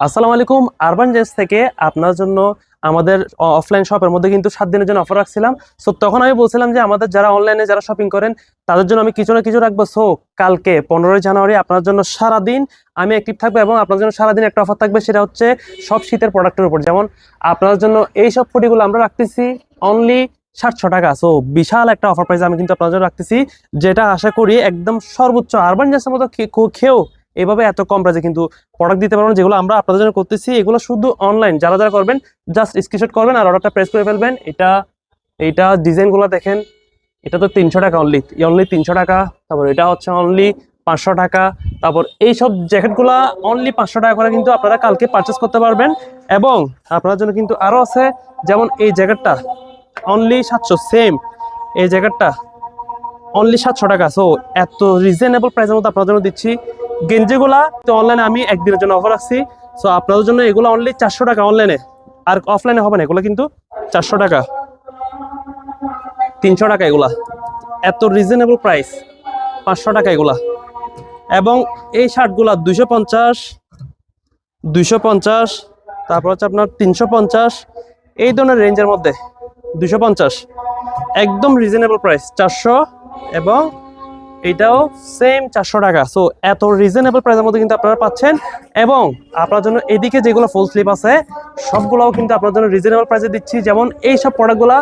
আসসালামু আলাইকুম। Urban gents থেকে আপনার জন্য আমাদের অফলাইন শপের মধ্যে কিন্তু 7 দিনের জন্য অফার রাখছিলাম। সো তখন আমি বলছিলাম যে আমাদের যারা অনলাইনে যারা শপিং করেন তাদের জন্য আমি কিছু না কিছু রাখবো। সো কালকে 15 জানুয়ারি আপনার জন্য সারাদিন আমি অ্যাক্টিভ থাকবো এবং আপনার জন্য সারাদিন একটা অফার থাকবে, সেটা হচ্ছে সব শীতের প্রোডাক্টের উপর। যেমন আপনার জন্য এই সব প্রোডাক্টগুলো আমরা রাখতেছি অনলি 700 টাকা। সো বিশাল একটা অফার প্রাইস আমি কিন্তু আপনার জন্য রাখতেছি, যেটা আশা করি একদম সর্বোচ্চ আরবান জেন্সের মতো খেয়েও এভাবে এত কম প্রাইসে কিন্তু প্রোডাক্ট দিতে পারবেন। যেগুলো আমরা আপনাদের জন্য করতেছি এগুলো শুধু অনলাইন, যারা যারা করবেন জাস্ট স্ক্রিনশট করবেন আর অর্ডারটা প্রেস করে ফেলবেন। এইটা ডিজাইনগুলো দেখেন, এটা তো 300 টাকা অনলি 300 টাকা। তারপর এটা হচ্ছে অনলি 500 টাকা। তারপর এইসব জ্যাকেটগুলা অনলি 500 টাকা করে কিন্তু আপনারা কালকে পারচেস করতে পারবেন। এবং আপনার জন্য কিন্তু আরও আছে, যেমন এই জ্যাকেটটা অনলি 700, সেম এই জ্যাকেটটা অনলি 700 টাকা। সো এত রিজনেবল প্রাইসের মধ্যে আপনার জন্য দিচ্ছি। গেঞ্জিগুলা তো অনলাইনে আমি একদিনের জন্য অফার রাখছি। সো আপনাদের জন্য এগুলো অনলি 400 টাকা অনলাইনে, আর অফলাইনে হবে না, এগুলো কিন্তু 400 টাকা 300 টাকা এগুলা, এত রিজনেবল প্রাইস 500 টাকা এগুলা। এবং এই শার্টগুলা 250, তারপর হচ্ছে আপনার 350, এই ধরনের রেঞ্জের মধ্যে 250 একদম রিজনেবল প্রাইস 400, এবং এটাও সেম 400 টাকা। সো এত রিজনেবল প্রাইসের মধ্যে কিন্তু আপনারা পাচ্ছেন। এবং আপনার জন্য এদিকে যেগুলো ফুল স্লিভ আছে সবগুলোও কিন্তু আপনার জন্য রিজনেবল প্রাইসে দিচ্ছি। যেমন এই সব প্রোডাক্টগুলো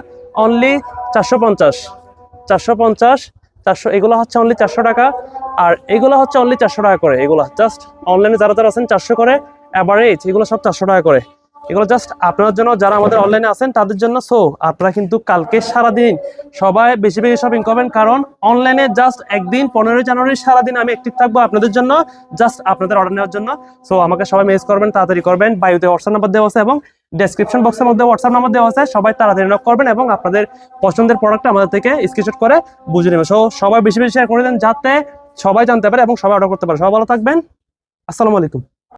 অনলি 450, 400, এগুলো হচ্ছে অনলি 400 টাকা। আর এগুলো হচ্ছে অনলি 400 টাকা করে। এগুলো জাস্ট অনলাইনে যারা যারা আছেন 400 করে অ্যাভারেজ, এগুলো সব 400 টাকা করে। এগুলো জাস্ট আপনার জন্য, যারা আমাদের অনলাইনে আছেন তাদের জন্য। সো আপনারা কিন্তু কালকে সারাদিন সবাই বেশি বেশি শপিং করবেন, কারণ অনলাইনে জাস্ট একদিন 15 জানুয়ারি সারাদিন আমি অ্যাক্টিভ থাকবো আপনাদের জন্য, জাস্ট আপনাদের অর্ডার নেওয়ার জন্য। সো আমাকে সবাই মেসেজ করবেন, তাড়াতাড়ি করবেন। বায়োতে হোয়াটসঅ্যাপ নাম্বার দেওয়া আছে এবং ডেসক্রিপশন বক্সের মধ্যে হোয়াটসঅ্যাপ নাম্বার দেওয়া আছে। সবাই তাড়াতাড়ি নক করবেন এবং আপনাদের পছন্দের প্রোডাক্টটা আমাদের থেকে স্ক্রিনশট করে বুঝে নেবেন। সো সবাই বেশি বেশি শেয়ার করে দেন, যাতে সবাই জানতে পারে এবং সবাই অর্ডার করতে পারে। সবাই ভালো থাকবেন। আসসালামু আলাইকুম।